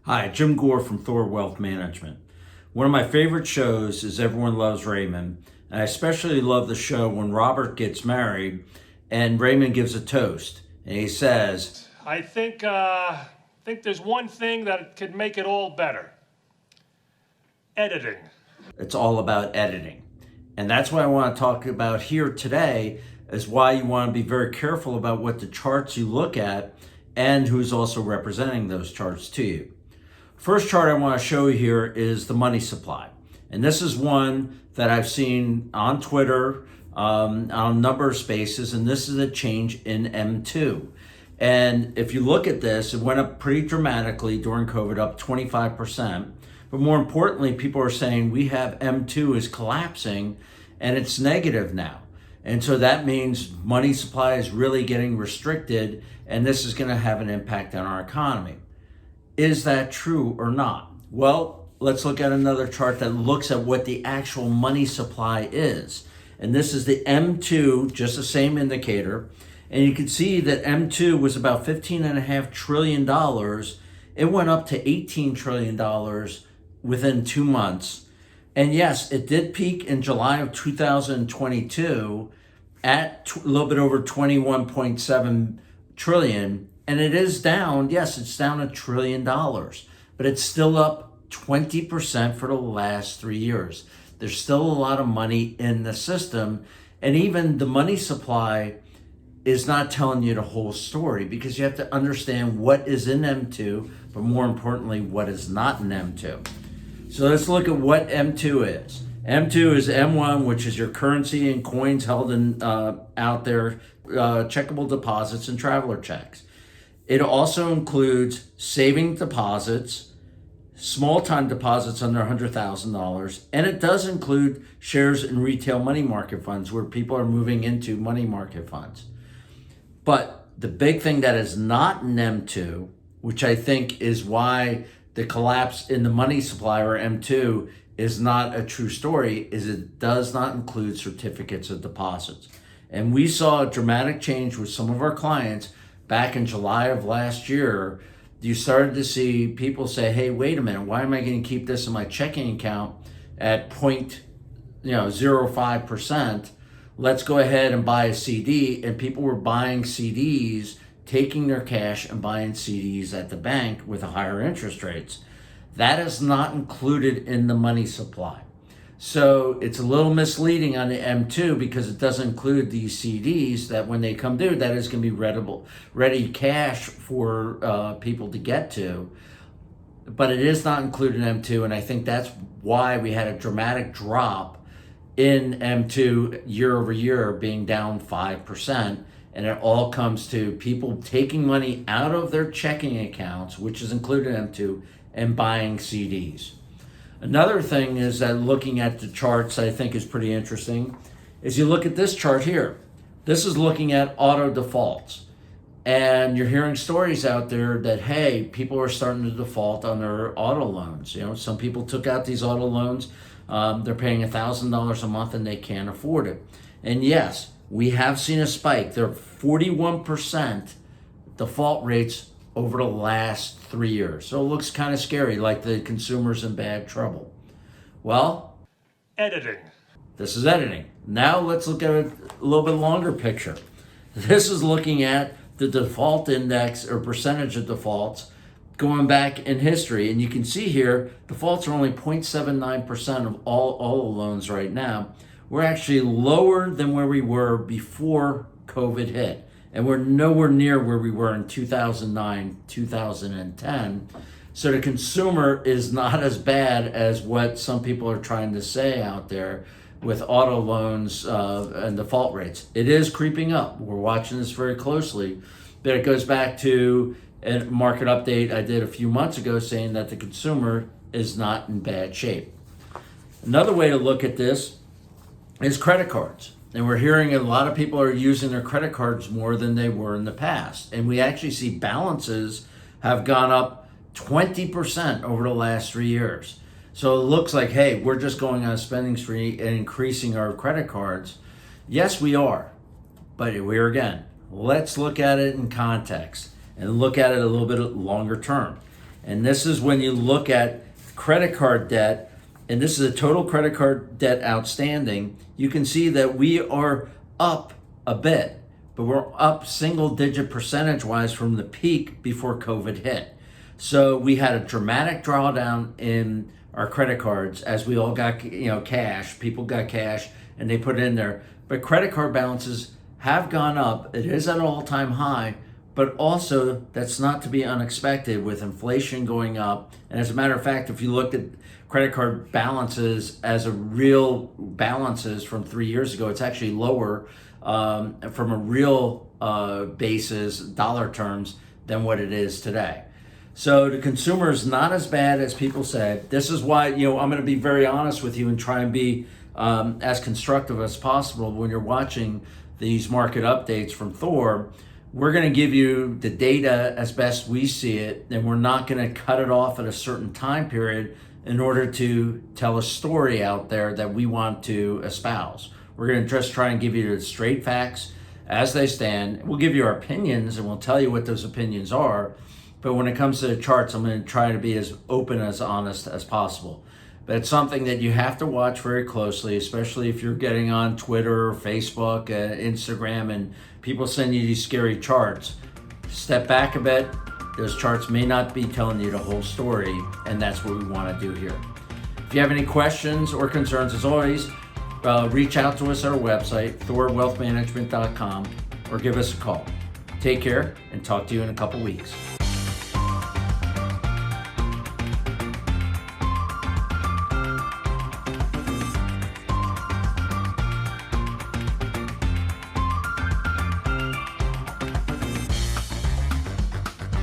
Hi, Jim Gore from THOR Wealth Management. One of my favorite shows is Everyone Loves Raymond, and I especially love the show when Robert gets married and Raymond gives a toast, and he says, I think there's one thing that could make it all better. Editing. it's all about editing. And that's what I want to talk about here today, is why you want to be very careful about what the charts you look at and who's also representing those charts to you. First chart I want to show you here is the money supply. And this is one that I've seen on Twitter, on a number of spaces, and this is a change in M2. And if you look at this, it went up pretty dramatically during COVID, up 25%. But more importantly, people are saying we have M2 is collapsing and it's negative now. And so that means money supply is really getting restricted, and this is going to have an impact on our economy. Is that true or not? Well, let's look at another chart that looks at what the actual money supply is. And this is the M2, just the same indicator. And you can see that M2 was about $15.5 trillion. It went up to $18 trillion within 2 months. And yes, it did peak in July of 2022 at a little bit over 21.7 trillion. And it is down, yes, it's down $1 trillion, but it's still up 20% for the last 3 years. There's still a lot of money in the system, and even the money supply is not telling you the whole story, because you have to understand what is in M2, but more importantly, what is not in M2. So let's look at what M2 is. M2 is M1, which is your currency and coins held in out there, checkable deposits and traveler checks. It also includes saving deposits, small-time deposits under $100,000, and it does include shares in retail money market funds where people are moving into money market funds. But the big thing that is not in M2, which I think is why the collapse in the money supply, or M2, is not a true story, is it does not include certificates of deposits. And we saw a dramatic change with some of our clients. Back in July of last year, you started to see people say, hey, wait a minute, why am I going to keep this in my checking account at 0.05%? Let's go ahead and buy a CD. And people were buying CDs, taking their cash and buying CDs at the bank with higher interest rates. That is not included in the money supply. So it's a little misleading on the M2 because it doesn't include these CDs that when they come due, that is going to be ready cash for people to get to. But it is not included in M2, and I think that's why we had a dramatic drop in M2 year over year, being down 5%. And it all comes to people taking money out of their checking accounts, which is included in M2, and buying CDs. Another thing is that looking at the charts I think is pretty interesting is you look at this chart here. This is looking at auto defaults. And you're hearing stories out there that, hey, people are starting to default on their auto loans. You know, some people took out these auto loans. They're paying $1,000 a month and they can't afford it. And yes, we have seen a spike. There are 41% default rates over the last 3 years. So it looks kind of scary, like the consumer's in bad trouble. Well, Editing. this is editing. Now let's look at a little bit longer picture. This is looking at the default index, or percentage of defaults, going back in history. And you can see here, defaults are only 0.79% of all loans right now. We're actually lower than where we were before COVID hit. And we're nowhere near where we were in 2009, 2010. So the consumer is not as bad as what some people are trying to say out there with auto loans and default rates. It is creeping up. We're watching this very closely. But it goes back to a market update I did a few months ago saying that the consumer is not in bad shape. Another way to look at this is credit cards. And we're hearing a lot of people are using their credit cards more than they were in the past. And we actually see balances have gone up 20% over the last 3 years. So it looks like, hey, we're just going on a spending spree and increasing our credit cards. Yes, we are. But here again, let's look at it in context and look at it a little bit longer term. And this is when you look at credit card debt, and this is a total credit card debt outstanding. You can see that we are up a bit, but we're up single-digit percentage-wise from the peak before COVID hit. So we had a dramatic drawdown in our credit cards as we all got, cash. People got cash and they put it in there. But credit card balances have gone up. It is at an all-time high, but also that's not to be unexpected with inflation going up. And as a matter of fact, if you look at credit card balances as a real balances from 3 years ago, it's actually lower from a real basis, dollar terms, than what it is today. So the consumer is not as bad as people say. This is why, I'm going to be very honest with you and try and be as constructive as possible when you're watching these market updates from THOR. We're going to give you the data as best we see it, and we're not going to cut it off at a certain time period in order to tell a story out there that we want to espouse. We're going to just try and give you the straight facts as they stand. We'll give you our opinions and we'll tell you what those opinions are. But when it comes to the charts, I'm going to try to be as open, as honest as possible. But it's something that you have to watch very closely, especially if you're getting on Twitter, Facebook, Instagram, and people send you these scary charts. Step back a bit. Those charts may not be telling you the whole story, and that's what we want to do here. If you have any questions or concerns, as always, reach out to us at our website, thorwealthmanagement.com, or give us a call. Take care and talk to you in a couple weeks.